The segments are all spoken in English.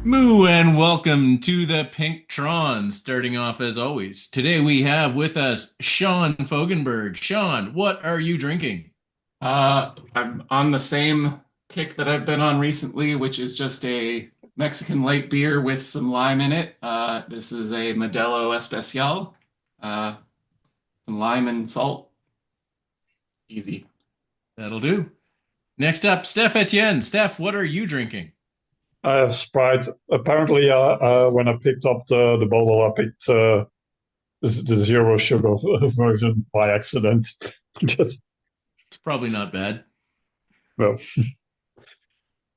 Moo and welcome to the Pink Tron. Starting off as always. Today we have with us Sean Fogenberg. Sean, what are you drinking? I'm on the same kick that I've been on recently, which is just a Mexican light beer with some lime in it. This is a Modelo Especial. Uh, some lime and salt. Easy. That'll do. Next up, Steph Etienne. Steph, what are you drinking? I have Sprite. Apparently, when I picked up the bottle, I picked the zero sugar version by accident. Just It's probably not bad. well,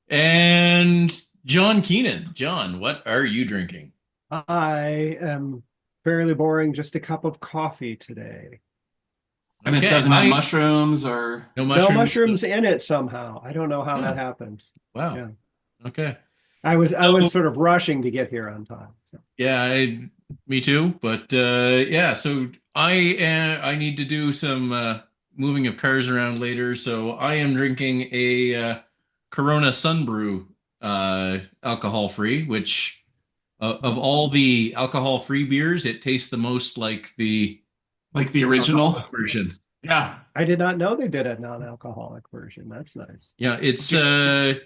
And John Keenan. John, what are you drinking? I am fairly boring, just a cup of coffee today. And it Okay, doesn't have I mushrooms or no No mushrooms. mushrooms in it somehow. I don't know how that Oh, happened. wow. Yeah. Okay. I was So sort of rushing to get here on time. So. yeah, me too. But yeah, so I need to do some moving of cars around later. So I am drinking a Corona Sunbrew, alcohol free, which of all the alcohol free beers, it tastes the most like the like the original. alcoholic version. Yeah. I did not know they did a non-alcoholic version. That's nice. Yeah, Did it's you,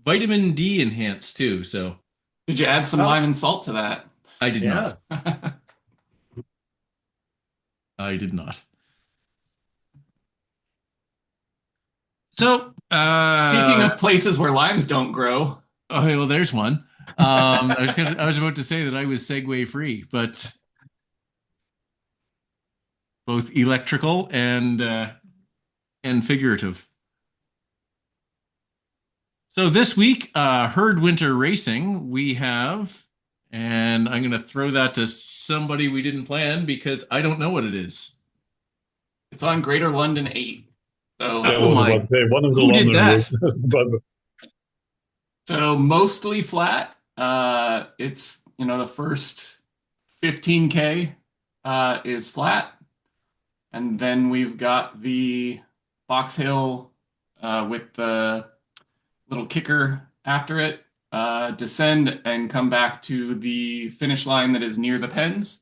vitamin D enhanced too. So did you add some Oh, lime and salt to that? I did not. yeah. I did not. So, Speaking of places where limes don't grow, okay, well, there's one. I was about to say that I was segue free, but both electrical and figurative. So this week, Herd Winter Racing, we have, and I'm going to throw that to somebody we didn't plan because I don't know what it is. it's on Greater London 8. yeah, I So Oh was about my, to say one of the who did London that? routes, but So mostly flat. It's the first 15K is flat, and then we've got the Box Hill with the little kicker after it. Descend and come back to the finish line that is near the pens.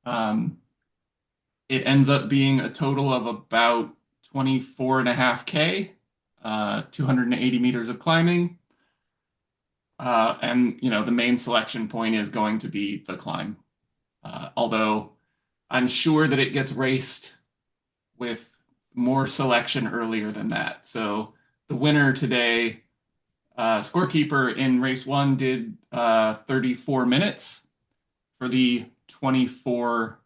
Um, it ends up being a total of about 24.5K, 280 meters of climbing. And the main selection point is going to be the climb. Although I'm sure that it gets raced with more selection earlier than that. So the winner today, scorekeeper in race one, did 34 minutes for the 24K.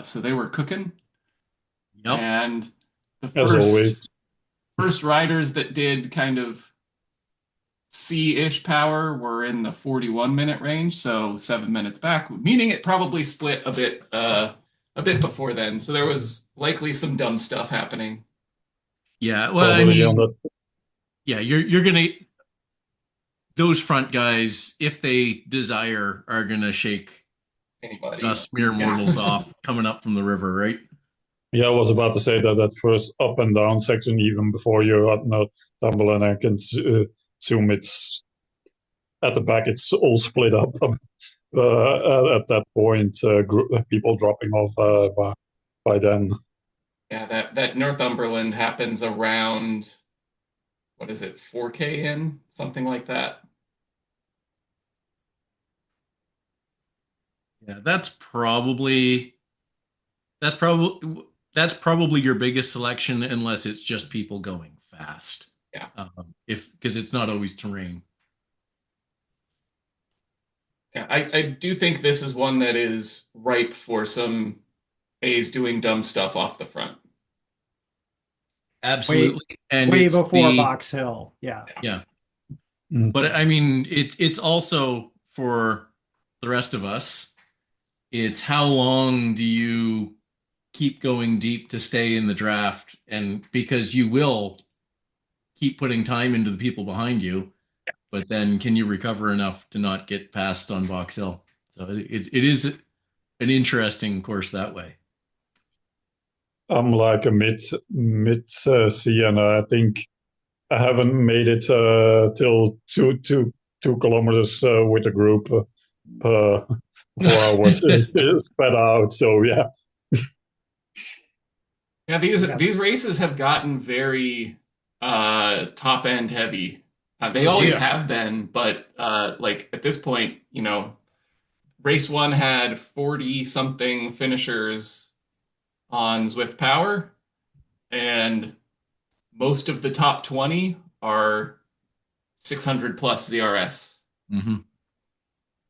So they were cooking. Yep. And the as always, first riders that did kind of C-ish power were in the 41-minute range, so 7 minutes back, meaning it probably split a bit before then. So there was likely some dumb stuff happening. Yeah. Well, I probably on mean, that. yeah, you're gonna those front guys, if they desire, are gonna shake Anybody? us mere mortals Yeah. off coming up from the river, right? Yeah, I was about to say that first up and down section, even before you're at no Tumble, I can assume it's at the back. It's all split up at that point. People dropping off by then. Yeah, that Northumberland happens around, what is it, 4K in, something like that. Yeah, that's probably that's probably your biggest selection, unless it's just people going fast. Yeah. If because it's not always terrain. Yeah, I do think this is one that is ripe for some A's doing dumb stuff off the front. Way Absolutely, and way it's before the Box Hill. Yeah. yeah. Mm. But I mean, it's also for the rest of us. It's how long do you keep going deep to stay in the draft, and because you will keep putting time into the people behind you, but then can you recover enough to not get passed on Box Hill? So it is an interesting course that way. I'm like a mid C, and I think I haven't made it till 2 kilometers with a group before I was spread out. So yeah, Yeah, Yeah. these races have gotten very top end heavy. They Oh always yeah. have been, but like at this point, race one had 40 something finishers on Zwift Power, and most of the top 20 are 600 plus ZRS. Hmm.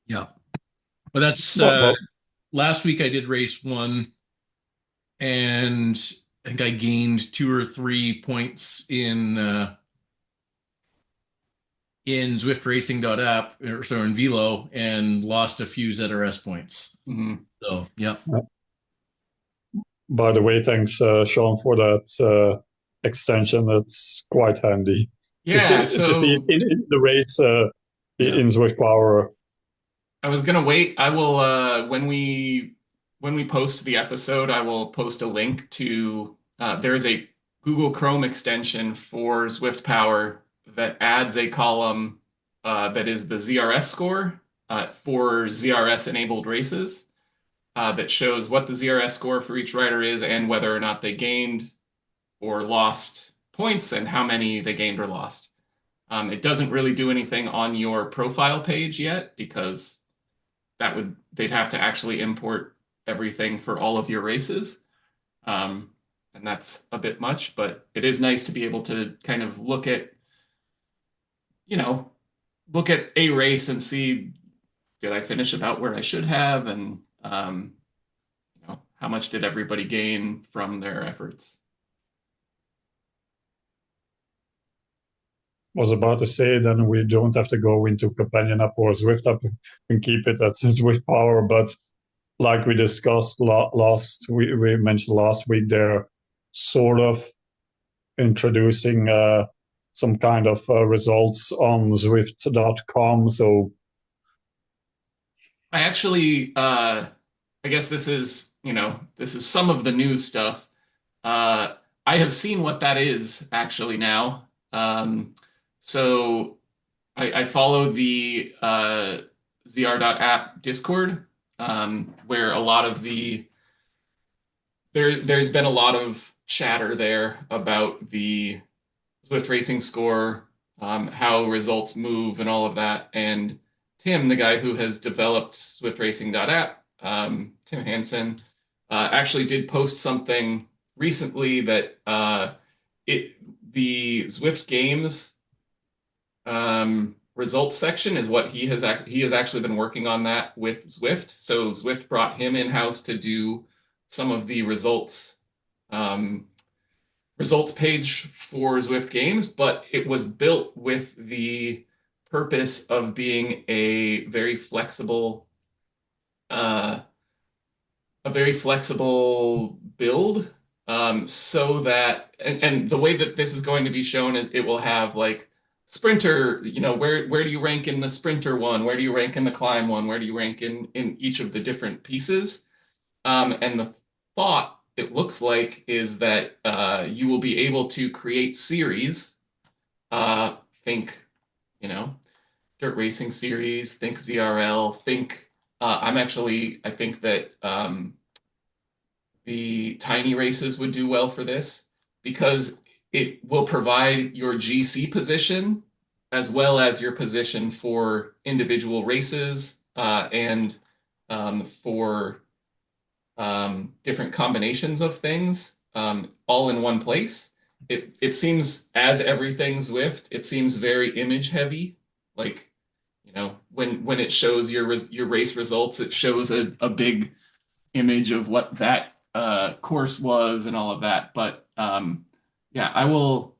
Yeah. But that's but last week I did race one, and I think I gained 2 or 3 points in ZwiftRacing.app or so in Velo and lost a few ZRS points. Mhm. So yeah. by the way, thanks Sean for that extension. That's quite handy. Just Yeah, just so in the race Yeah. in Swift Power. I was gonna wait. I will when we post the episode, I will post a link to there's a Google Chrome extension for Zwift Power that adds a column that is the ZRS score for ZRS enabled races that shows what the ZRS score for each rider is and whether or not they gained or lost points and how many they gained or lost. It doesn't really do anything on your profile page yet because they'd have to actually import everything for all of your races. Um, and that's a bit much, but it is nice to be able to kind of you know, look at a race and see, did I finish about where I should have? And, how much did everybody gain from their efforts? Was about to say, then we don't have to go into Companion app or Swift app and keep it at Swift Power. But like we discussed we mentioned last week, they're sort of introducing some kind of results on Zwift.com. So I actually, I guess this is some of the news stuff. I have seen what that is actually now. So I follow the ZR.app Discord, where a lot of there's been a lot of chatter there about the Swift Racing score, how results move, and all of that. And Tim, the guy who has developed SwiftRacing.app, Tim Hansen, actually did post something recently that it the Zwift Games results section is what he has actually been working on that with Zwift. So Zwift brought him in house to do some of the um, results page for Zwift Games, but it was built with the purpose of being uh, a very flexible build. So that and the way that this is going to be shown is it will have like sprinter, where do you rank in the sprinter one? Where do you rank in the climb one? Where do you rank in each of the different pieces? And the thought, it looks like, is that you will be able to create series. Think, you know, dirt racing series, think ZRL, I think that the tiny races would do well for this because it will provide your GC position as well as your position for individual races and for different combinations of things all in one place. It seems, as everything Zwift, it seems very image heavy. Like, when it shows your race results, it shows a big image of what that course was and all of that. But yeah, I will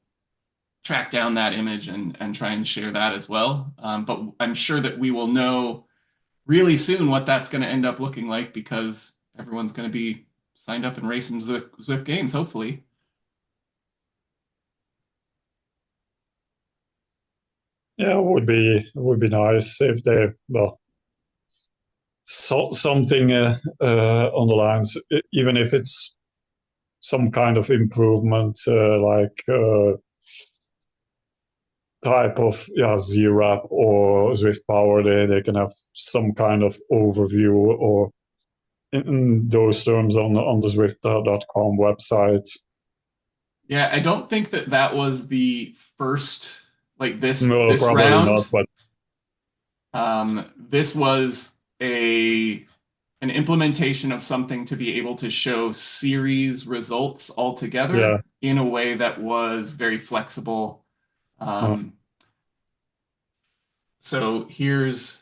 track down that image and try and share that as well. But I'm sure that we will know really soon what that's going to end up looking like because everyone's going to be signed up and racing Zwift games, hopefully. yeah, it would be nice if they something on the lines, even if it's some kind of improvement, like type of ZRAP or Zwift Power, they can have some kind of overview or in those terms on the Zwift.com website. Yeah, I don't think that was the first, like No, this probably not, round. but This was an implementation of something to be able to show series results all yeah. together in a way that was very flexible. Uh, Um, so here's,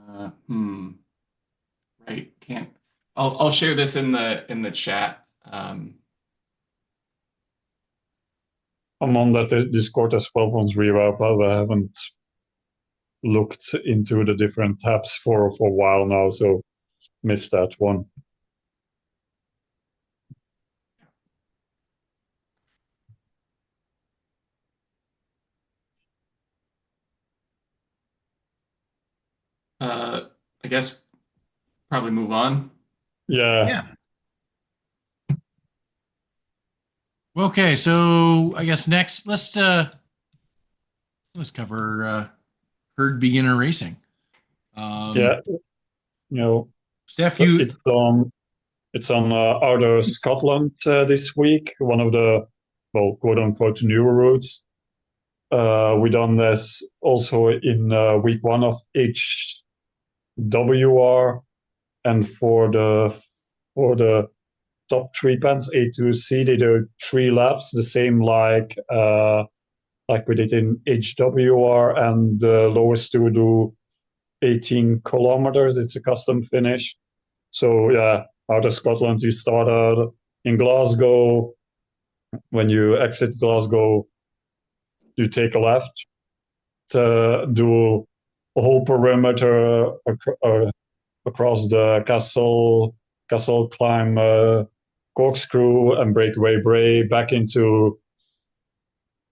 uh, hmm, right, can't. I'll share this in the chat. I'm on that Discord as well on ZRAP, but I haven't looked into the different tabs for a while now, so missed that one. I guess probably move on. Yeah. Yeah. Okay, so I guess next let's cover herd beginner racing. Yeah. You know, Steph, you it's on Outer Scotland this week, one of the, well, quote unquote newer routes. We done this also in week one of HWR, and for the top three pens A to C, they do 3 laps, the same like we did in HWR, and the lowest two do 18 kilometers. It's a custom finish. So yeah, out of Scotland, you started in Glasgow. When you exit Glasgow, you take a left to do a whole perimeter across the castle climb, corkscrew and breakaway bray back into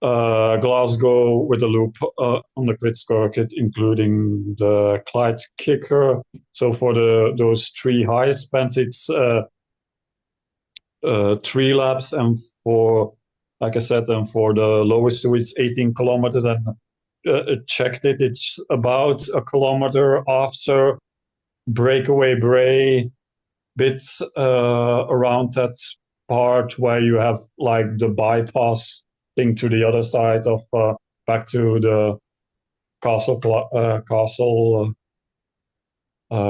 Glasgow with a loop on the grid circuit, including the Clyde kicker. So for those 3 highest spans, it's 3 laps, and for, like I said, and for the lowest two, it's 18 kilometers. And checked it; it's about a kilometer after breakaway bray, bits around that part where you have like the bypass thing to the other side of back to the castle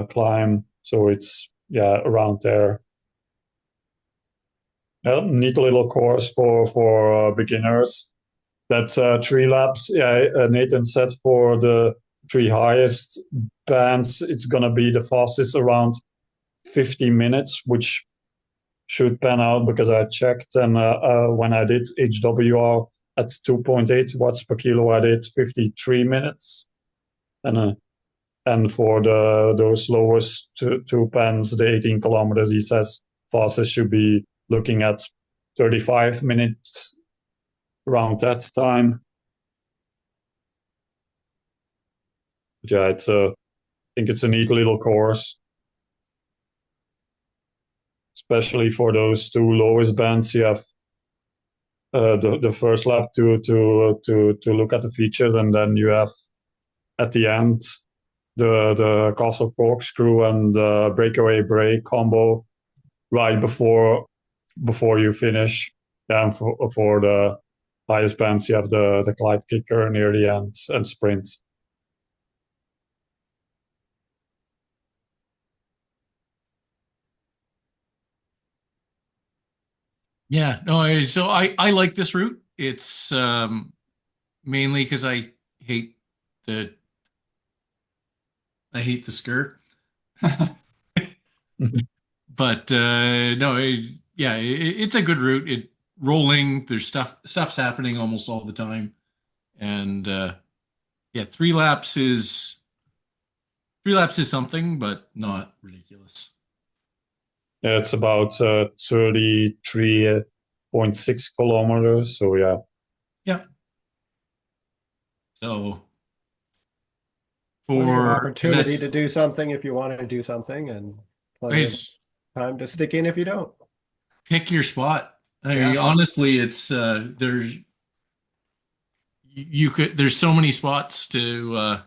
climb. So it's around there. Neat little course for beginners. That's 3 laps. Yeah, Nathan said for the 3 highest bands, it's gonna be the fastest around 50 minutes, which should pan out because I checked, and when I did HWR at 2.8 watts per kilo, I did 53 minutes, and for those lowest two pens, the 18 kilometers, he says fastest should be looking at 35 minutes around that time. But yeah, I think it's a neat little course, especially for those 2 lowest bands. You have the first lap to look at the features, and then you have at the end the castle corkscrew and the breakaway brake combo right before you finish. And for the highest bands, you have the Clyde kicker near the end and sprints. Yeah, no, I like this route. It's mainly because hate the I hate the skirt, but no, it's a good route. It rolling. There's stuff's happening almost all the time, and yeah, 3 laps is something, but not ridiculous. Yeah, it's about 33.6 kilometers. So yeah. Yeah. So Plenty of for opportunity to do something if you want to do something, and plenty of guys, time to stick in if you don't. pick your spot. I mean, Yeah. honestly, it's you could. There's so many spots to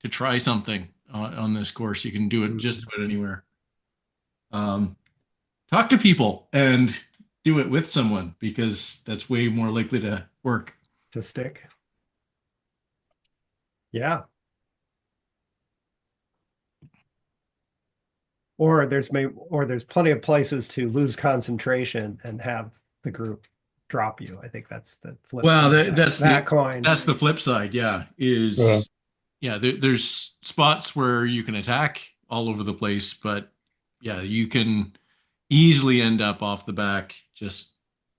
try something on this course. You can do it just about anywhere. Um, Talk to people and do it with someone because that's way more likely to work. To stick. Yeah. Or there's plenty of places to lose concentration and have the group drop you. I think that's the flip Well, side of that's that coin. That's the flip side. Yeah, there's spots where you can attack all over the place, but yeah, you can easily end up off the back just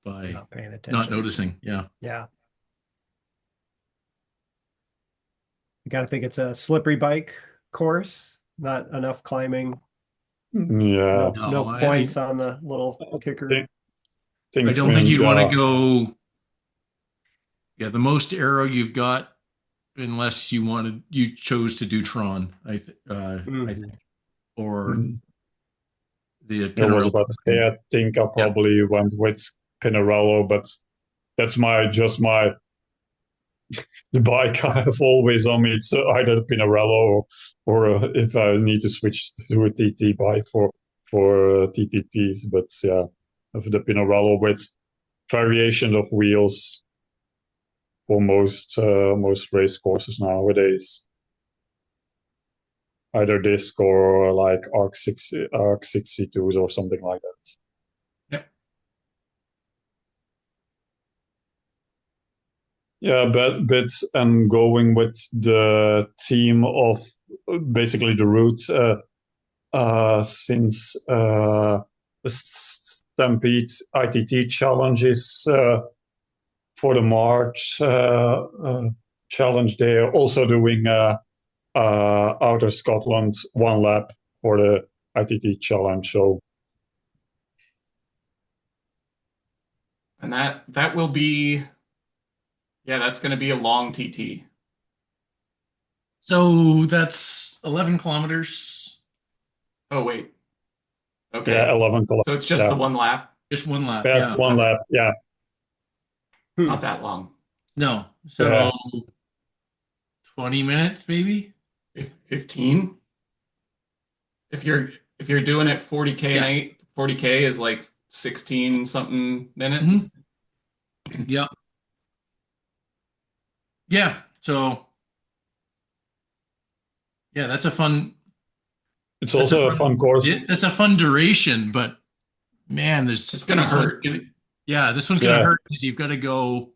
by Not paying attention. not noticing. Yeah. Yeah. You got to think it's a slippery bike course, not enough climbing. Yeah. No points on the little kicker. I don't think you'd want to go. Yeah, the most arrow you've got, unless you chose to do Tron. I think, or the I was Pinarello. about to say, I think I probably went with Pinarello, but that's just my the bike I have always on me. It's either Pinarello or if I need to switch to a TT bike for TTTs. But yeah, of the Pinarello with variation of wheels for most race courses nowadays. Either disc or like Arc 62s or something like that. Yep. Yeah, but and going with the theme of basically the route since the Stampede ITT challenges for the March challenge, they're also doing Outer Scotland 1 lap for the ITT challenge. So, And that will be, yeah, that's going to be a long TT. So that's 11 kilometers. Oh, wait. Okay. yeah, 11 kilometers. So it's just the 1 lap? Just 1 lap. Yeah, Yeah. 1 lap. Yeah. Not that long. No. So 20 minutes, maybe? 15? If you're doing it 40K night, 40K is like 16 something minutes. Yeah. Yeah. So yeah, that's a fun. It's also a fun course. That's a fun duration, but man, it's gonna hurt. This one's gonna hurt because you've got to go.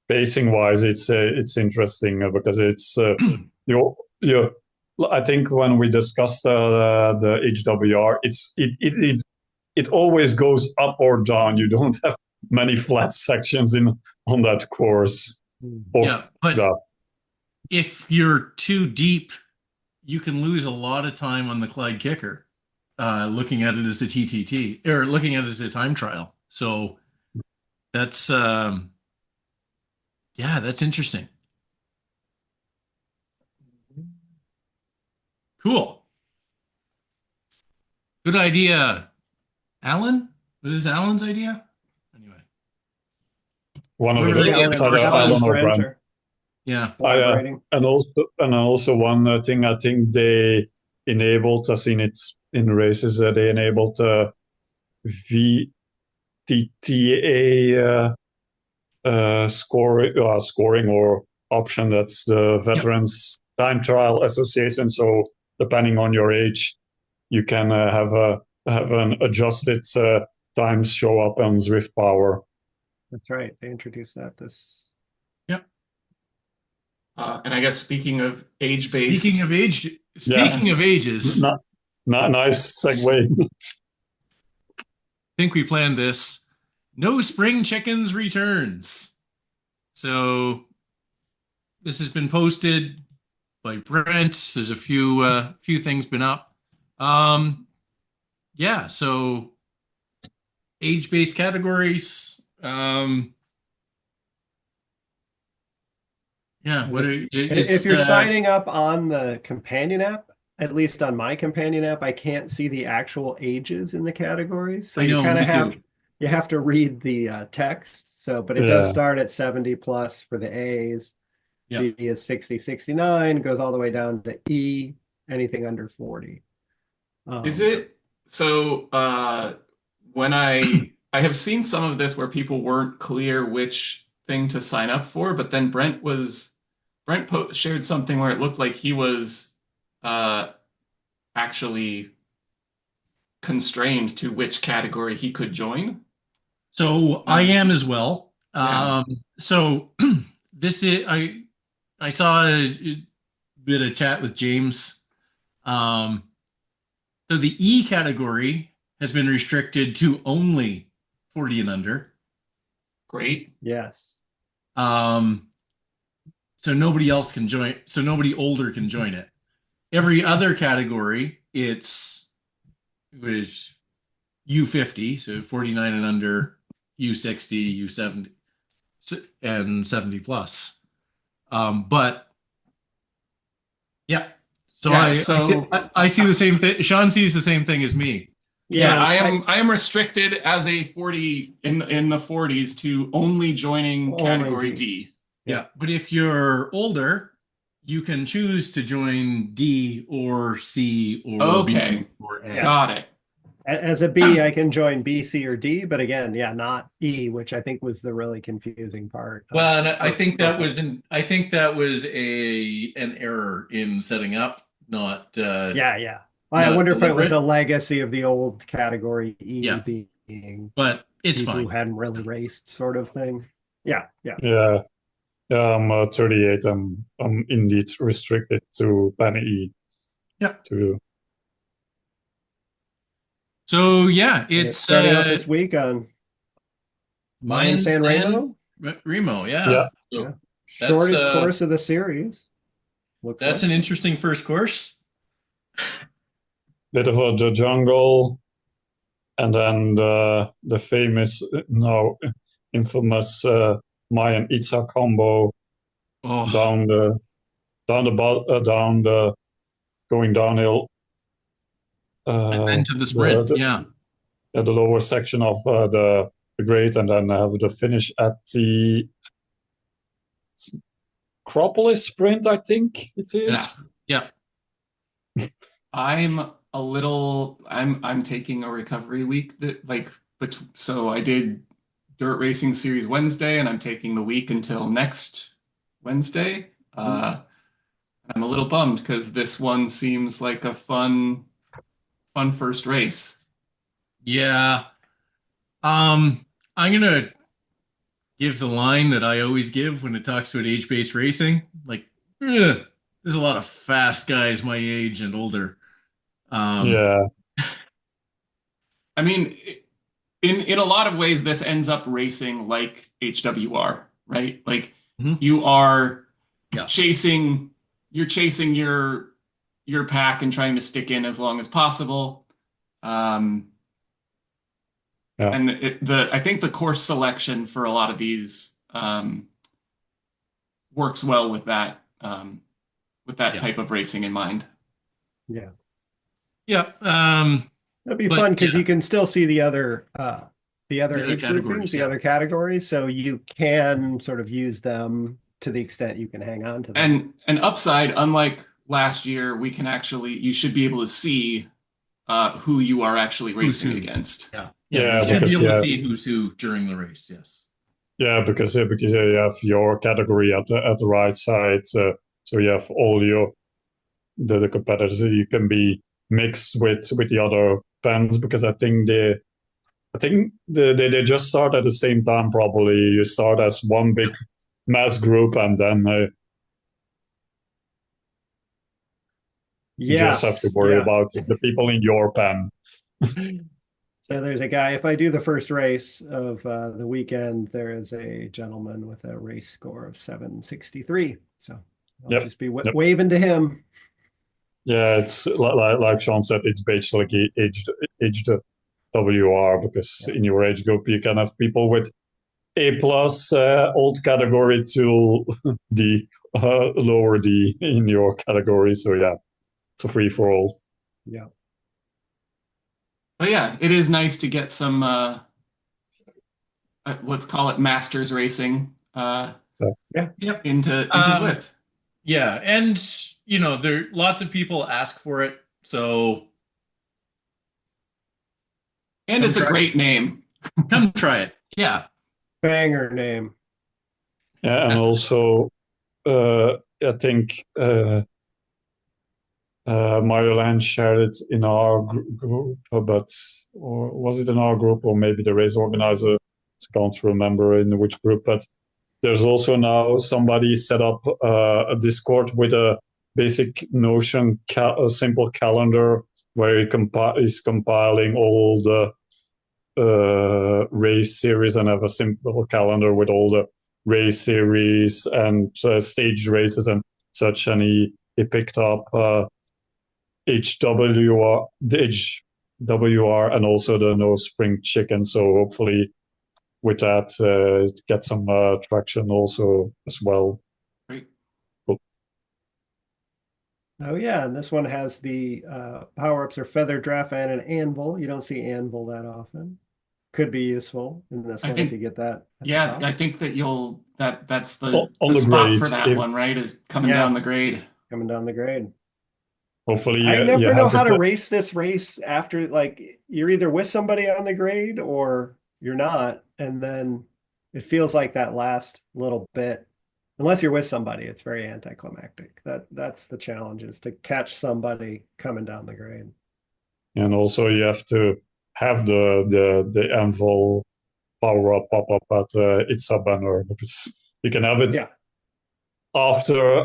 Pacing wise, it's interesting because it's you. I think when we discussed the HWR, it always goes up or down. You don't have many flat sections on that course. But if you're too deep, you can lose a lot of time on the Clyde Kicker, looking at it as a TTT or looking at it as a time trial. So that's that's interesting. Cool. Good idea, Alan. Was this Alan's idea? Anyway, one of the Alan or Brent. Yeah. And also one thing I think they enabled, I've seen it in races, they enabled VTTA scoring or option. That's the Veterans Time Trial Association. So depending on your age, you can have an adjusted times show up on Zwift Power. That's right. They introduced that this. And I guess speaking of age-based. Speaking of ages. Not nice segue. I think we planned this. No Spring Chickens returns. So this has been posted by Brent. There's a few things been up. So age-based categories. If you're signing up on the companion app, at least on my companion app, I can't see the actual ages in the categories. So you kind of have to read the text. So, but it does Yeah. start at 70 plus for the A's. Yeah. B is 60, 69, goes all the way down to E, anything under 40. Is Um, it so? When I have seen some of this where people weren't clear which thing to sign up for, but then shared something where it looked like he was uh, actually constrained to which category he could join. So I am as well. Yeah, So this is I saw a bit of chat with James. Um, so the E category has been restricted to only 40 and under. great. yes. Um, so nobody else can join. So nobody older can join it. Every other category, it was U50, so 49 and under, U60, U70, and 70 plus. But yeah, so Yeah, I I see the same thing. Sean sees the same thing as me. yeah, Yeah, I am restricted as a 40 in the 40s to only joining Only category D. D. Yeah, but if you're older, you can choose to join D or C or B Okay, or A. Yeah. got it. As a B, I can join B, C, or D, but again, yeah, not E, which I think was the really confusing part. Well, and I think that Okay. was I think that was an error in setting up, Yeah, yeah. I not wonder if it was a deliberate. legacy of the old category E Yeah, being but it's people who fine. hadn't really raced, sort of thing. Yeah, yeah. Yeah. Yeah, I'm 38. I'm indeed restricted to Penny E. Yeah. To So yeah, And it's it's starting up this week on Mayan Mayan San San Remo. Remo. yeah, Yeah. Yeah. So that's Shortest course of the series, looks that's like. an interesting first course. bit of the jungle, and then the famous no infamous Mayan Itza combo Oh, down the going downhill and then to the the, sprint. the Yeah. the lower section of the grade, and then have the finish at the Acropolis sprint, I think it Yeah. is. Yeah. I'm taking a recovery week that like but so I did dirt racing series Wednesday and I'm taking the week until next Wednesday. I'm a little bummed because this one seems like a fun first race. Yeah. Um, I'm gonna give the line that I always give when it talks about age-based racing. Like, there's a lot of fast guys my age and older. Um, Yeah, I mean, in a lot of ways, this ends up racing like HWR, right? Like mhm. you are Yeah. chasing, you're chasing your pack and trying to stick in as long as possible. Um, yeah, and I think the course selection for a lot of these works well with that Yeah. type of racing in mind. Yeah. Yeah. It'll be But fun because yeah, you can still see the the other other age groupings, categories. the Yeah. other categories. So you can sort of use them to the extent you can hang on to them. And an upside, unlike last year, we can actually you should be able to see who you are actually Who's racing who? against. Yeah. Yeah. You yeah, should be because able to see who's who during the race. Yes. because you have your category at the right side, so you have all your the competitors. You can be mixed with the other bands because I think they just start at the same time. Probably you start as one big Yeah. mass group, and then you just have to Yes, worry yeah. about the people in your pen. So there's a guy, if I do the first race of the weekend, there is a gentleman with a race score of 763. So I'll Yep, just be yep. waving to him. Yeah, it's like Sean said, it's basically aged WR because Yeah. in your age group you can have people with A plus old category to the lower D in your category. So yeah, it's a free for all. Yeah. But yeah, it is nice to get let's call it Masters racing Yeah. Yep. into Um, Zwift. yeah, and there lots of people ask for it, so And come it's a try great name. come try it. Yeah. Banger name. Yeah, and also I think Mario Land shared it in our group, but or was it in our group or maybe the race organizer? I can't remember in which group, but there's also now somebody set up a Discord with a basic Notion, a simple calendar where he is compiling all the race series and have a simple calendar with all the race series and stage races and such. And he picked up HWR, the HWR, and also the No Spring Chicken. So hopefully with that, it gets some traction also as well. Great. Cool. Oh yeah, and this one has the power-ups are Feather Draft and an Anvil. You don't see Anvil that often. Could be useful in this I one if you think, get that at the yeah, top. I think that that's On the the spot for grades, that one, right? Is coming Yeah, down the grade. coming down the grade. hopefully I you never know have how to it. race this race after, like, you're either with somebody on the grade or you're not. And then it feels like that last little bit, unless you're with somebody, it's very anticlimactic. That's the challenge, is to catch somebody coming down the grade. And also you have to have the anvil power up pop up at its a banner because you can have it Yeah, after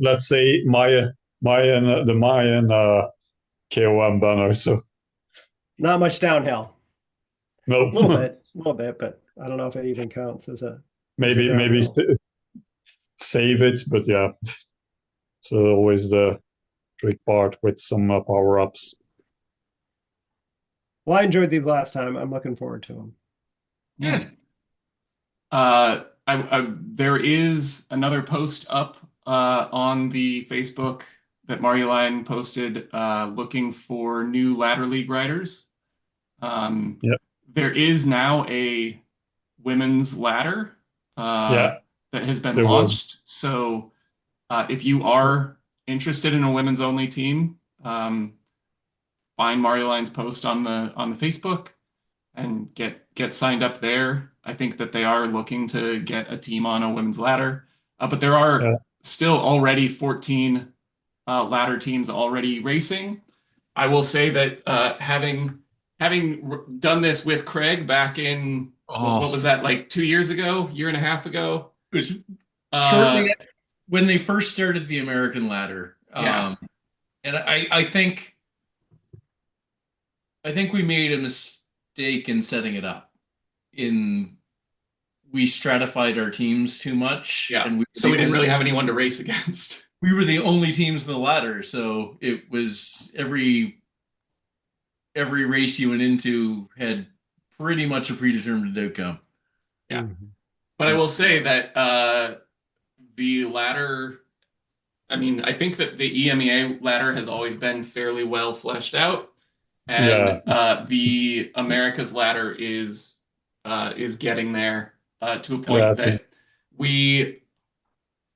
let's say Mayan the Mayan KOM banner. So not much downhill. no, A little bit, but I don't know if it even counts as a maybe downhill. save it, but yeah, so always the trick part with some power ups. Well, I enjoyed these last time. I'm looking forward to them. Good. There is another post up on the Facebook that Mario Line posted looking for new ladder league riders. Yeah, There is now a women's ladder yeah, that has been there was. launched. So if you are interested in a women's only team, find Mario Line's post on the Facebook and get signed up there. I think that they are looking to get a team on a women's ladder, but there are Yeah, still already 14 ladder teams already racing. I will say that having done this with Craig back in what was Oh, that, like 2 years ago, year and a half ago? it was Uh, shortly when they first started the American ladder. yeah, And I think we made a mistake in setting it up. In We stratified our teams too much, yeah. and So we didn't really have anyone to race against. we were the only teams in the ladder. So it was every race you went into had pretty much a predetermined outcome. Yeah, Mhm. but I will say that the ladder. I mean, I think that the EMEA ladder has always been fairly well fleshed out, yeah, and the Americas ladder is getting there to a yeah. point that we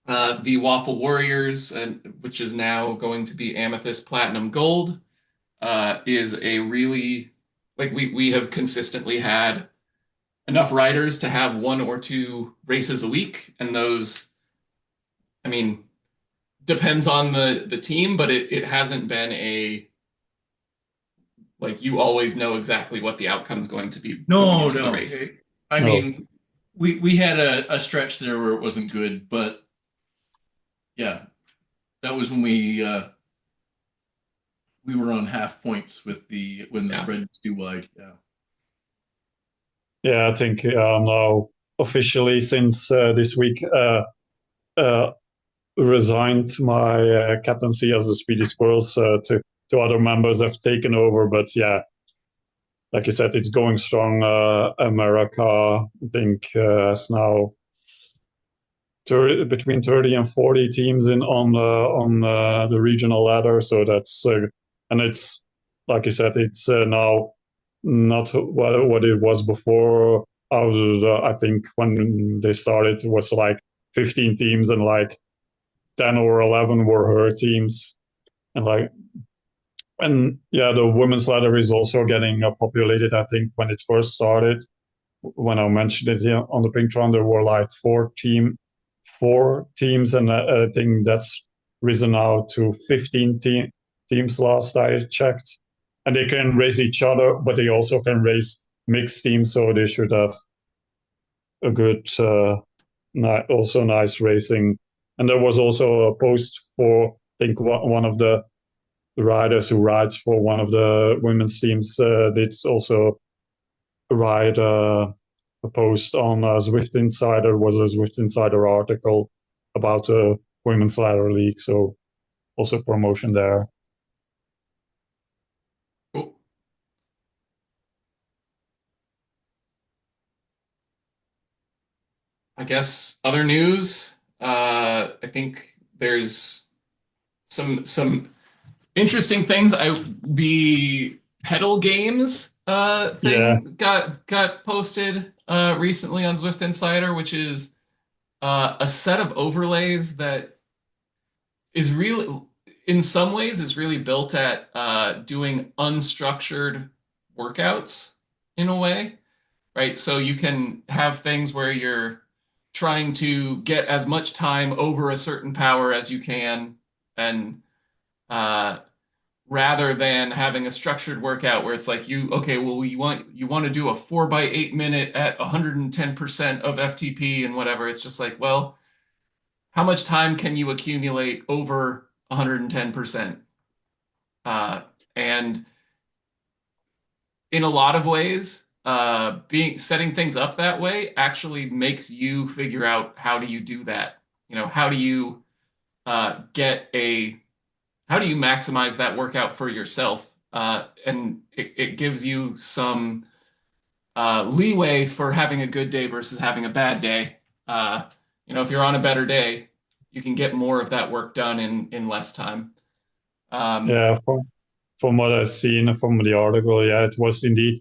the Waffle Warriors, and which is now going to be Amethyst Platinum Gold, is a really, like, we have consistently had enough riders to have one or two races a week, and those, I mean, depends on the team, but it hasn't been a, like, you always know exactly what the outcome is going to be going No, into the no. race. I No, mean, we had a stretch there where it wasn't good, but yeah, that was when we were on half points with the when the Yeah. spread was too wide. Yeah. yeah. I think now officially since this week uh, resigned my captaincy as the Speedy Squirrels to other members have taken over. But yeah, like you said, it's going strong. America, I think, is now 30, between 30 and 40 teams in on the regional ladder. So that's and it's like you said, it's now not what it was before. out of I think when they started, it was like 15 teams, and like 10 or 11 were her teams. And like, and yeah, the women's ladder is also getting populated. I think when it first started, when I mentioned it here on the Pinktron, there were like four teams, and I think that's risen now to 15 teams last I checked. And they can race each other, but they also can race mixed teams, so they should have a good, also nice racing. And there was also a post for, I think, one of the riders who rides for one of the women's teams did also write a post on Zwift Insider. Was a Zwift Insider article about the women's ladder league, so also promotion there. Cool. I guess other news. I think there's some interesting things. The pedal games Yeah, thing got posted recently on Zwift Insider, which is a set of overlays that is really, in some ways, is really built at doing unstructured workouts in a way, right? So you can have things where you're trying to get as much time over a certain power as you can, and uh, rather than having a structured workout where it's like okay, well, you want to do a 4 by 8 minute at 110% of FTP and whatever. It's just like, well, how much time can you accumulate over 110%? And in a lot of ways, being setting things up that way actually makes you figure out how do you do that. How do you get a how do you maximize that workout for yourself? And it gives you some leeway for having a good day versus having a bad day. If you're on a better day, you can get more of that work done in less time. Um, yeah. From what I've seen from the article, yeah, it was indeed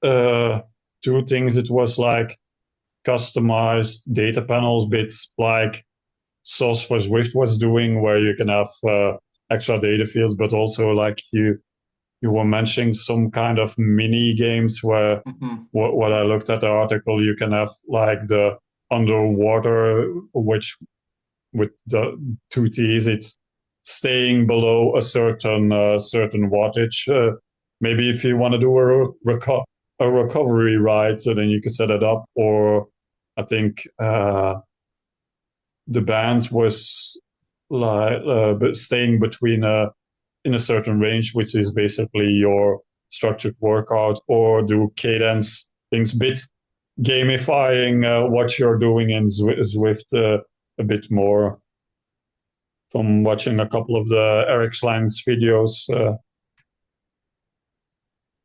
uh, two things. It was like customized data panels bits, like Source for Swift was doing, where you can have extra data fields, but also like you were mentioning some kind of mini games where mhm. what I looked at the article, you can have like the underwater, which with the two T's, it's staying below a certain wattage. Maybe if you want to do a recovery ride, so then you can set it up. Or I think the band was like staying between in a certain range, which is basically your structured workout, or do cadence things, bit gamifying what you're doing in Zwift a bit more from watching a couple of the Eric Schleins videos.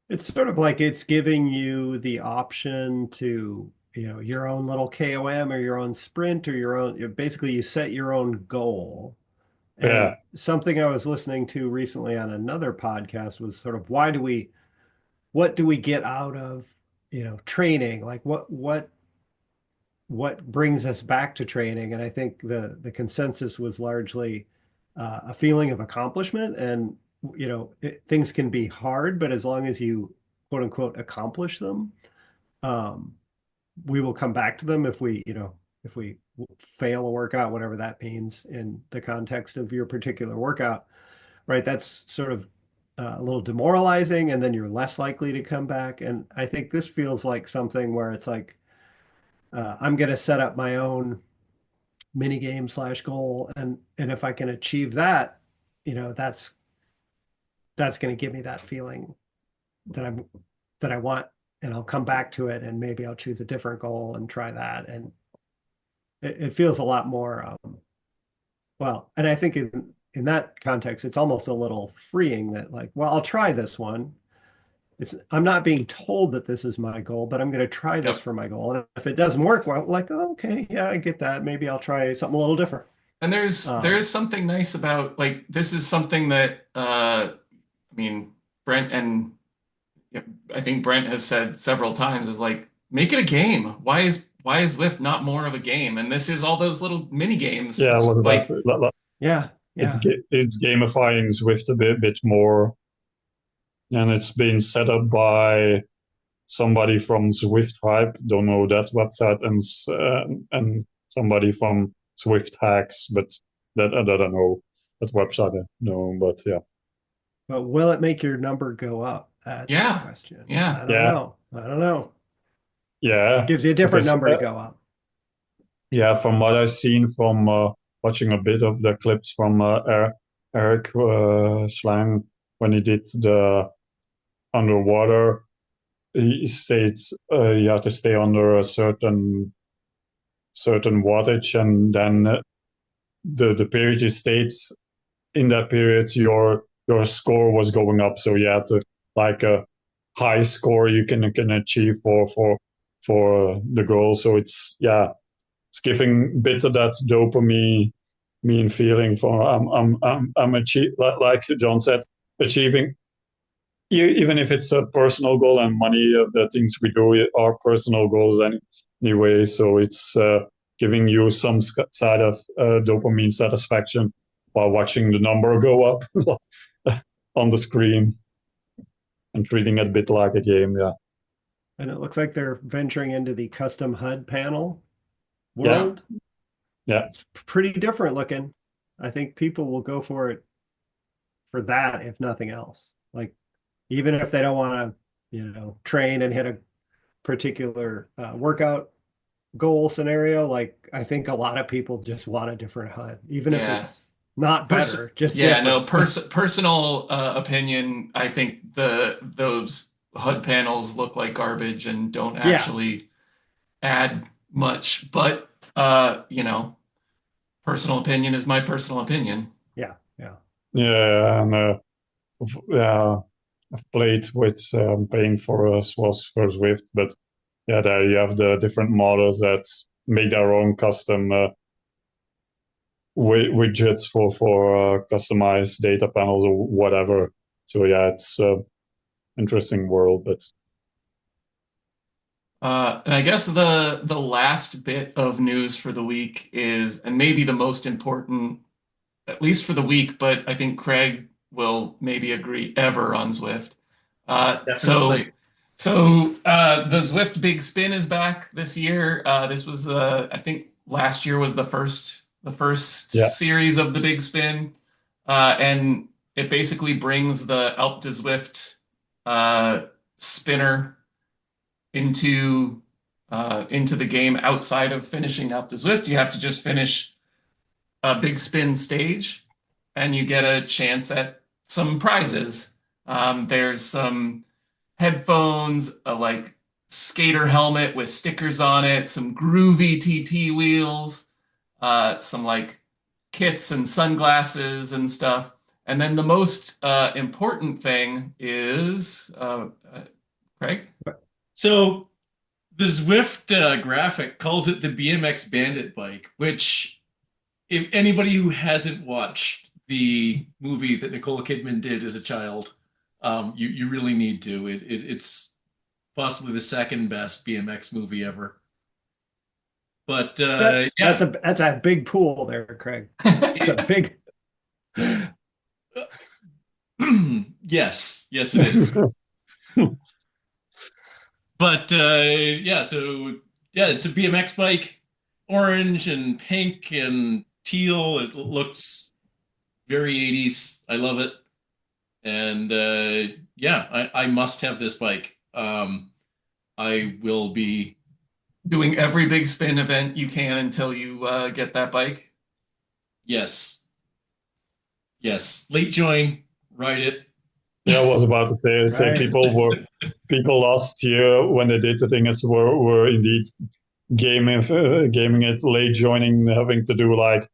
It's sort of like it's giving you the option to, your own little KOM or your own sprint or your own, basically you set your own goal. And Yeah, something I was listening to recently on another podcast was sort of what do we get out of, training? Like what brings us back to training? And I think the consensus was largely a feeling of accomplishment. And things can be hard, but as long as you quote unquote accomplish them, um, we will come back to them if we fail a workout, whatever that means in the context of your particular workout, right? That's sort of a little demoralizing, and then you're less likely to come back. And I think this feels like something where it's like, I'm going to set up my own mini game slash goal, and if I can achieve that, that's going to give me that feeling that I want, and I'll come back to it, and maybe I'll choose a different goal and try that, and it feels a lot more well. And I think in that context, it's almost a little freeing that like, well, I'll try this one. I'm not being told that this is my goal, but I'm going to try this Yep. for my goal. And if it doesn't work, well, like, oh, okay, yeah, I get that. Maybe I'll try something a little different. And there Um, is something nice about, like, this is something that I mean, Brent and, yeah, I think Brent has said several times, is like, make it a game. Why is Zwift not more of a game? And this is all those little mini games. Yeah, It's what about like, Yeah, yeah. it's gamifying Swift a bit more, and it's been set up by somebody from Swift Hype, don't know that website, and somebody from Swift Hacks, but that I don't know that website. No, but yeah, But will it make your number go up? That's the yeah, question. yeah. I don't yeah, know. I don't know. yeah. Gives you a different Because number to go up. yeah, from what I've seen from watching a bit of the clips from Eric Schlang when he did the underwater, he states you have to stay under a certain wattage, and then the period he states in that period your score was going up, so you had to like a high score you can achieve for the goal. So it's yeah, it's giving a bit of that dopamine mean feeling for I'm achieve like John said, achieving even if it's a personal goal, and money the things we do are personal goals anyway, so it's giving you some side of dopamine satisfaction while watching the number go up on the screen and treating it a bit like a game. Yeah, And it looks like they're venturing into the custom HUD panel yeah, world. yeah, It's pretty different looking. I think people will go for it for that, if nothing else. Like, even if they don't want to, train and hit a particular workout goal scenario, like I think a lot of people just want a different HUD, even if Yeah. it's not better, just Yeah, no, different. personal opinion, I think those HUD panels look like garbage and don't Yeah, actually add much. But personal opinion is my personal opinion. yeah, yeah. yeah, and yeah, I've played with paying for was for Swift, but yeah, there you have the different models that make their own custom widgets for customized data panels or whatever. So yeah, it's interesting world, but And I guess the last bit of news for the week is, and maybe the most important, at least for the week, but I think Craig will maybe agree ever on Zwift. Uh, so Definitely. the Zwift Big Spin is back this year. This was I think last year was the first yeah, series of the Big Spin, and it basically brings the Alp to Zwift spinner into the game outside of finishing Alp to Zwift. You have to just finish a big spin stage, and you get a chance at some prizes. There's some headphones, a like skater helmet with stickers on it, some groovy TT wheels, some like kits and sunglasses and stuff. And then the most important thing is, Craig? So the Zwift graphic calls it the BMX Bandit bike, which if anybody who hasn't watched the movie that Nicole Kidman did as a child, you really need to. It's possibly the second best BMX movie ever. But That's yeah, a big pool there, Craig. It's a big. yes, it is. But yeah, so yeah, it's a BMX bike, orange and pink and teal. It looks very 80s. I love it. And yeah, I must have this bike. I will be, Doing every big spin event you can until you get that bike. yes, yes, late join, ride it. yeah. I was about to say Right. people last year when they did the thing is were indeed gaming it late joining, having to do like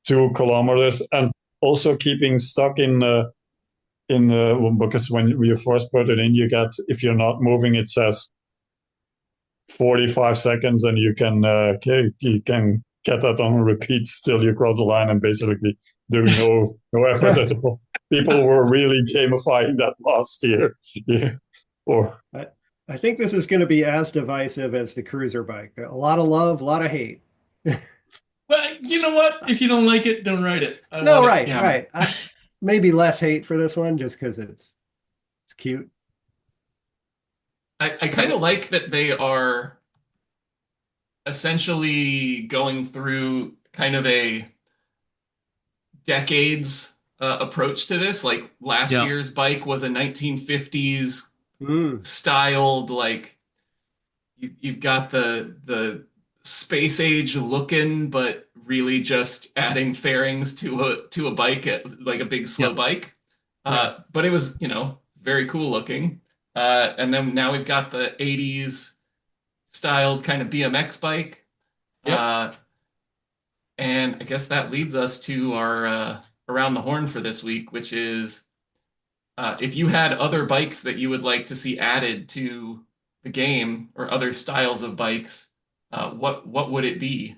2 kilometers, and also keeping stuck in because when you first put it in, you get if you're not moving, it says 45 seconds, and you can get that on repeat till you cross the line and basically doing no effort at all. People were really gamifying that last year. Yeah. Or I, I think this is going to be as divisive as the cruiser bike. A lot of love, a lot of hate. Well, you know what? If you don't like it, don't ride it. I No, want it. right, Yeah. right. Maybe less hate for this one just because it's cute. I kind of like that they are essentially going through kind of a decades approach to this. Like last Yeah. year's bike was a 1950s Mm, styled, like you've got the space age looking, but really just adding fairings to a bike at like a big slow Yeah. bike. yeah. But it was, very cool looking. And then now we've got the 80s styled kind of BMX bike. Yep. Uh, and I guess that leads us to our around the horn for this week, which is if you had other bikes that you would like to see added to the game or other styles of bikes, what would it be?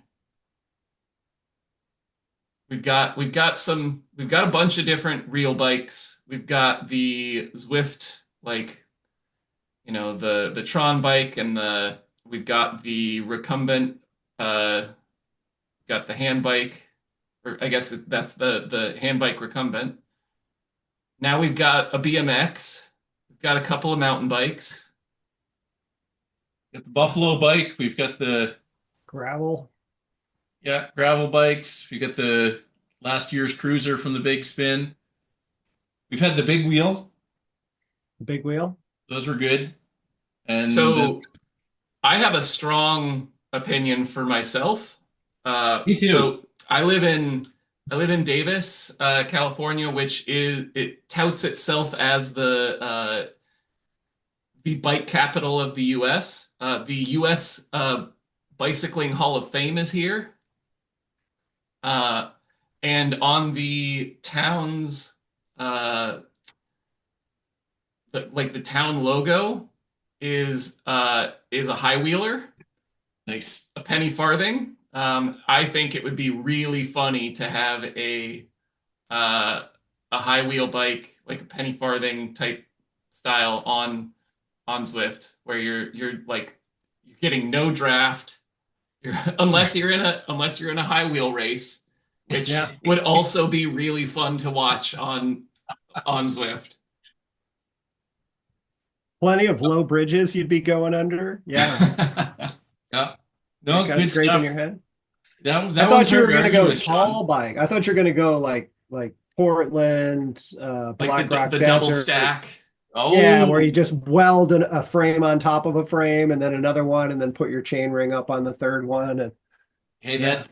We've got a bunch of different real bikes. We've got the Zwift, like the Tron bike, and we've got the recumbent, got the hand bike, or I guess that's the hand bike recumbent. Now we've got a BMX. We've got a couple of mountain bikes. Got the Buffalo bike. We've got the Gravel, gravel bikes. We got the last year's cruiser from the Big Spin. We've had the big wheel. big wheel. Those were good. And So I have a strong opinion for myself. me too. So I live in Davis, California, which it touts itself as the bike capital of the U.S. The U.S. Bicycling Hall of Fame is here, uh, and on the town's like the town logo is a high wheeler, Nice. a penny farthing. I think it would be really funny to have uh, a high wheel bike, like a penny farthing type style on Zwift, where you're like you're getting no draft, unless you're in a high wheel race, which Yeah. would also be really fun to watch on Zwift. Plenty of low bridges you'd be going under. Yeah. Yeah. You're No, kind of good scraping stuff. your head. That I one's thought you hard were to going to argue go with, Sean. tall bike. I thought you were going to go like Portland, Like Black Rock the double Desert. stack. Yeah, where Oh, you just weld a frame on top of a frame and then another one and then put your chain ring up on the third one. And hey, yeah,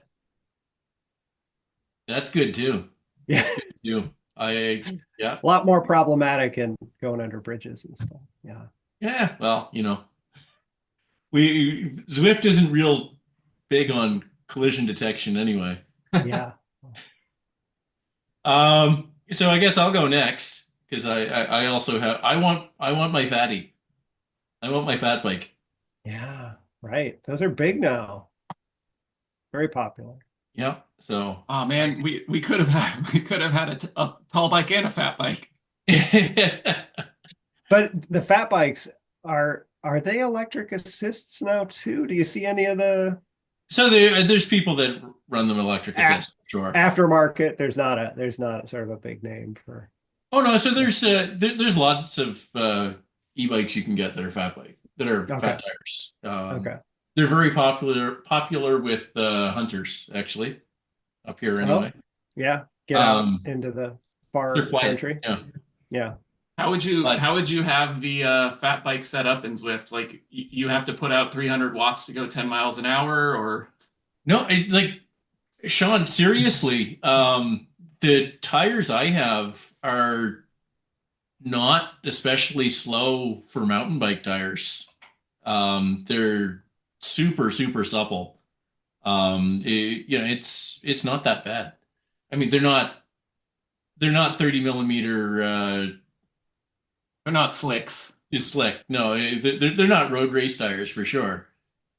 that's good too. yeah, That's good too. Yeah. a lot more problematic and going under bridges and stuff. Yeah. Yeah. Well, we Zwift isn't real big on collision detection anyway. Yeah. So I guess I'll go next because I also have I want my fatty. I want my fat bike. Yeah. Right. Those are big now. Very popular. Yeah. So Oh man, we could have had a tall bike and a fat bike. But the fat bikes are they electric assists now too? Do you see any of the so there's people that run them electric a- assist, sure. aftermarket? There's not sort of a big name for. Oh no, so there's lots of e-bikes you can get that are Okay. fat tires. Okay. They're very popular with hunters actually up here Oh, anyway. yeah. Get out Um, into the they're far quiet. country. Yeah, Yeah. but How would you have the fat bike set up in Zwift? Like you have to put out 300 watts to go 10 miles an hour, or no, like Sean, seriously, the tires I have are not especially slow for mountain bike tires. They're super supple. It's not that bad. I mean, they're not 30 millimeter they're not slicks. slick. No, they're not road race tires for sure,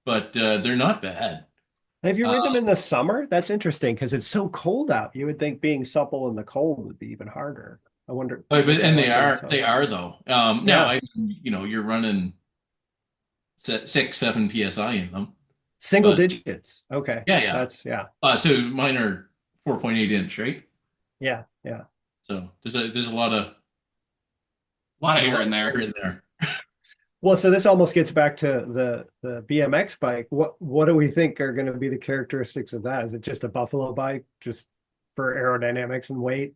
but they're not bad. Have you Uh, ridden them in the summer? That's interesting because it's so cold out. You would think being supple in the cold would be even harder. I wonder but what they're and like in the they summer. are though. Now Yeah. I mean, you're running. six, 7 psi in them. Single But digits. Okay. yeah, yeah. That's yeah. So mine are 4.8 inch, right? Yeah. Yeah. So there's a lot of A lot of there's a air lot in of air there. in there. Well, so this almost gets back to the BMX bike. What do we think are going to be the characteristics of that? Is it just a buffalo bike, just for aerodynamics and weight?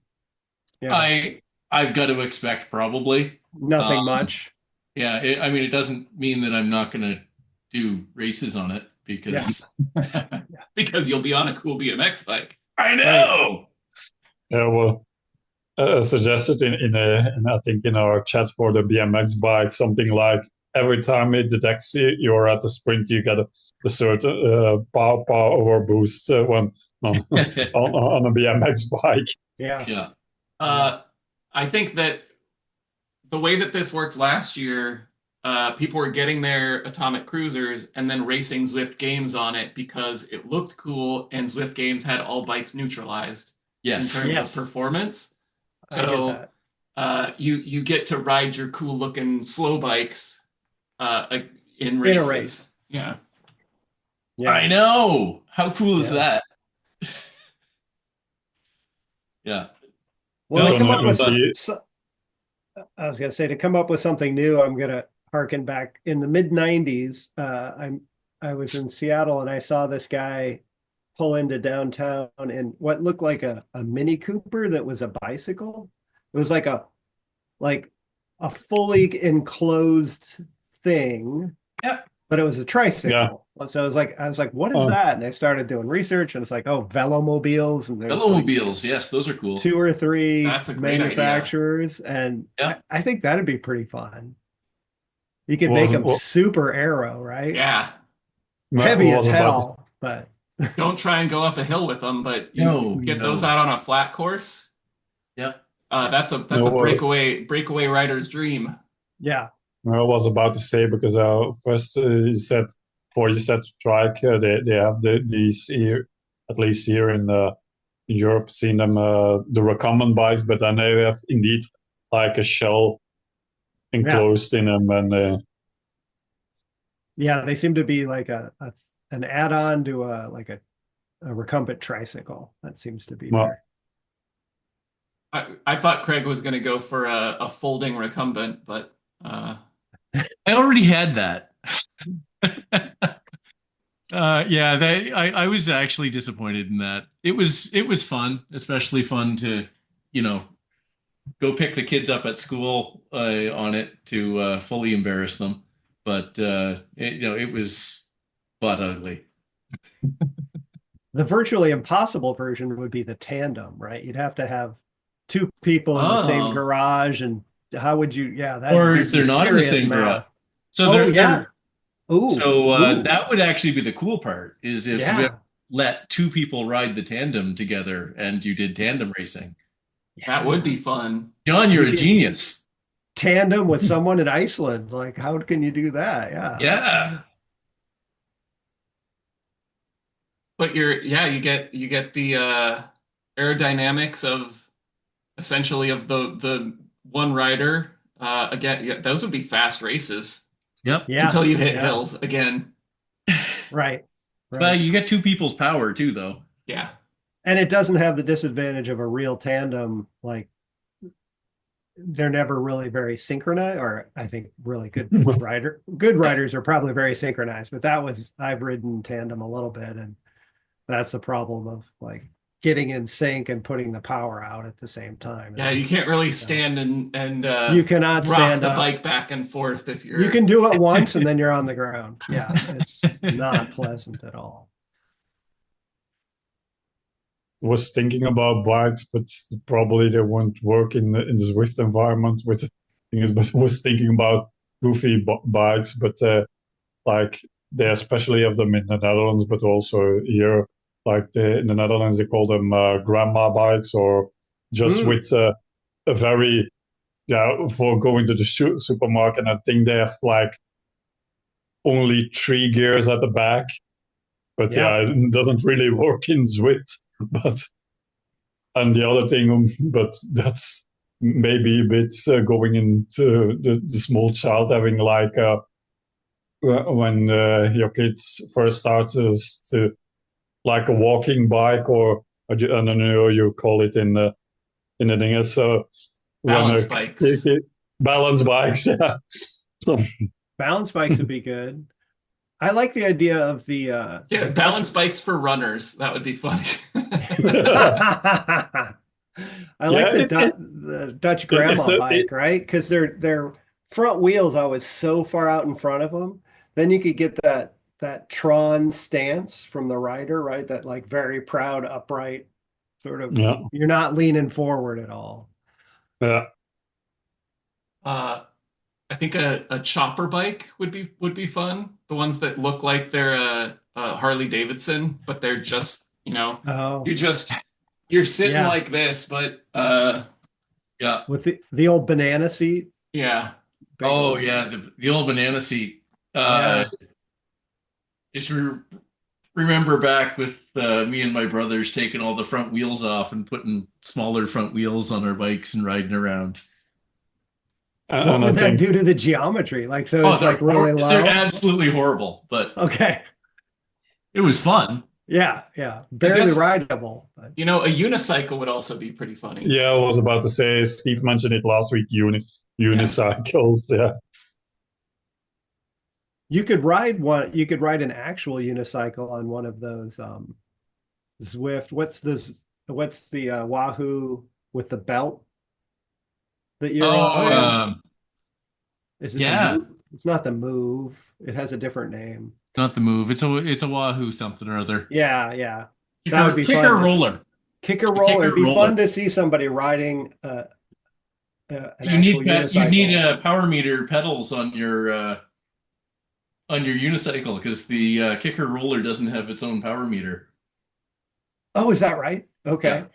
Yeah, I've got to expect probably. nothing Um, much. yeah, I mean, it doesn't mean that I'm not going to do races on it Yeah, because Because you'll be on a cool BMX bike. I right. know. Yeah, well, suggested in I think in our chat for the BMX bike something like every time it detects you're at the sprint, you get a certain power boost when on a BMX bike. Yeah, Yeah. Uh, I think that the way that this worked last year, people were getting their Atomic Cruisers and then racing Zwift games on it because it looked cool and Zwift games had all bikes neutralized in Yes. terms of yes, performance. I get So that. you get to ride your cool looking slow bikes in In a race. races. Yeah. I Yeah, know. How cool is yeah. that? Yeah. Well, I to No, don't come know up if with, but you. I was going to say, to come up with something new, I'm going to harken back in the mid '90s. I was in Seattle and I saw this guy pull into downtown in what looked like a Mini Cooper that was a bicycle. It was like a fully enclosed thing, yeah, but it was a Yeah, tricycle. So I was like, what is uh, that? And I started doing research, and it's like, oh, velomobiles, and there's like velomobiles. Yes, those are cool. two or three That's a great idea. manufacturers, and Yeah. I think that'd be pretty fun. You could make was them super aero, right? Yeah. Heavy as was about hell, but Don't try and go up a hill with them, but you No, get those no. out on a flat course. Yeah. That's a no, breakaway rider's dream. yeah, I was about to say because first you said before you said strike they have these here at least here in Europe seen them the recumbent bikes, but then they have indeed like a shell yeah, enclosed in them and yeah. They seem to be like an add-on to a recumbent tricycle. That seems to be well, there. I thought Craig was going to go for a folding recumbent, but I already had that. Yeah, I was actually disappointed in that. It was fun, especially fun to, you know, go pick the kids up at school on it to fully embarrass them. But it was butt ugly. The virtually impossible version would be the tandem, right? You'd have to have two people in the same oh, garage, and how would you? Yeah, that'd Or be some they're not in the serious same garage. math. So Oh they're yeah. they're Ooh, so ooh, that would actually be the cool part is if Zwift yeah, let two people ride the tandem together and you did tandem racing. that would yeah. be fun. John, you're You a could genius. tandem with someone in Iceland. Like, how can you do that? Yeah. Yeah. But you get the aerodynamics of essentially of the one rider. Again, yeah, those would be fast races Yep. Yeah, until you hit yeah, hills again. right, But right. you get two people's power too, though. Yeah. And it doesn't have the disadvantage of a real tandem. Like, they're never really very synchronized, or I think really good Yeah. riders are probably very synchronized, but I've ridden tandem a little bit, and that's the problem of like getting in sync and putting the power out at the same time. Yeah, you It's, can't really you know, stand and you cannot rock stand the up. bike back and forth if You you're can do it once and then you're on the ground. Yeah, it's not pleasant at all. was thinking about bikes, but probably they won't work in the Zwift environment with things. But was thinking about goofy bikes, but like they especially have them in the Netherlands, but also here, like in the Netherlands, they call them grandma bikes, or just Mm, with a very yeah for going to the supermarket. I think they have like only three gears at the back, but yeah. yeah, it doesn't really work in Zwift. But and the other thing, but that's maybe a bit going into the small child having like when your kids first start to like a walking bike, or I don't know you call it in the thing. So when Balance bikes. balance bikes, yeah. Balance bikes would be good. I like the idea of Yeah, the Dutch. balance bikes for runners. That would be funny. I like Yeah, the Dutch it's grandma bike, right? Because their front wheels always so far out in front of them. Then you could get that Tron stance from the rider, right? That like very proud, upright sort of. yeah, You're not leaning forward at all. yeah. uh, I think a chopper bike would be fun. The ones that look like they're a Harley Davidson, but they're just, Oh, you just you're sitting yeah, like this, but Yeah. with the old banana seat, yeah. big Oh old. yeah, the old banana seat. Yeah. Just remember back with me and my brothers taking all the front wheels off and putting smaller front wheels on our bikes and riding around. What And I would that think do to the geometry? Like, so Oh, it's like really they're low. absolutely horrible, but Okay. it was fun. Yeah, yeah. I Barely guess, rideable. But a unicycle would also be pretty funny. yeah, I was about to say Steve mentioned it last week. Yeah. Unicycles, yeah. you could ride one, you could ride an actual unicycle on one of those Zwift. What's the Wahoo with the belt that you're Oh Oh, yeah. on? Is it the yeah, move? It's not the move. It has a different name. not the move. It's a Wahoo something or other. Yeah, yeah. That would Kicker be kicker fun. roller. Kicker The roller. It'd kicker be fun roller. to see somebody riding an You actual need unicycle. power meter pedals on your unicycle because the kicker roller doesn't have its own power meter. Oh, is that right? Yeah. Okay.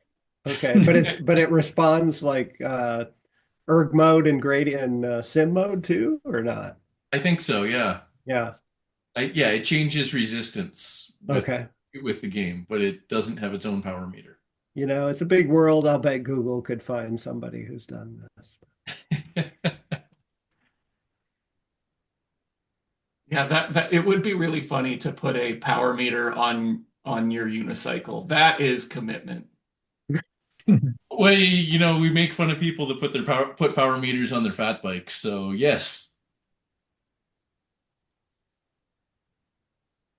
Okay. But it responds like erg mode and gradient and sim mode too, or not? I think so, yeah. Yeah. Yeah, it changes resistance Okay. with the game, but it doesn't have its own power meter. It's a big world. I'll bet Google could find somebody who's done this. Yeah, that it would be really funny to put a power meter on your unicycle. That is commitment. Well, we make fun of people that put power meters on their fat bikes. So yes,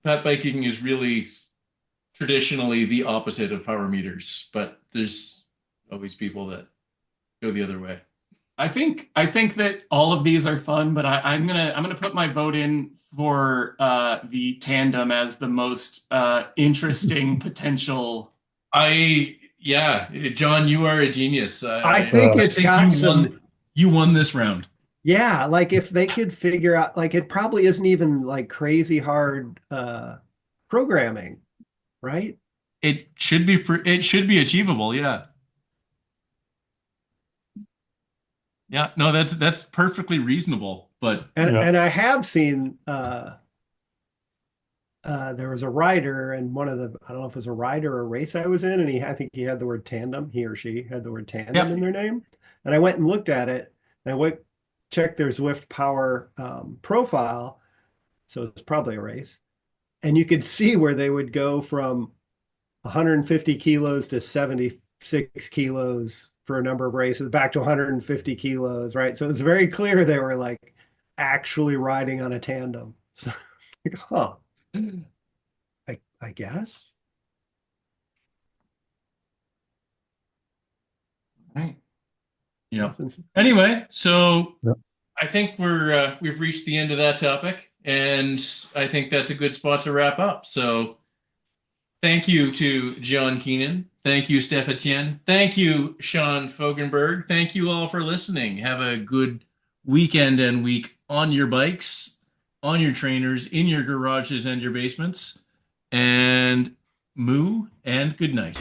fat biking is really traditionally the opposite of power meters, but there's always people that go the other way. I think that all of these are fun, but I'm gonna put my vote in for the tandem as the most interesting potential. Yeah, John, you are a genius. I think I it's think got some, you won this round. yeah, like if they could figure out, like it probably isn't even like crazy hard programming, right? It should be achievable. Yeah. Yeah, no, that's perfectly reasonable. But And Yeah. and I have seen there was a rider and I don't know if it was a rider or a race I was in, and I think he had the word tandem, he or she had the word tandem yeah, in their name. And I went and looked at it and I went checked their Zwift Power profile. So it's probably a race. And you could see where they would go from 150 kilos to 76 kilos for a number of races, back to 150 kilos, right? So it was very clear they were like actually riding on a tandem. So, like, huh. I guess. Right. yeah. Anyway, so Yeah. I think we've reached the end of that topic, and I think that's a good spot to wrap up. So thank you to John Keenan. Thank you, Steph Etienne. Thank you, Sean Fogenberg. Thank you all for listening. Have a good weekend and week on your bikes, on your trainers, in your garages and your basements. And moo and good night.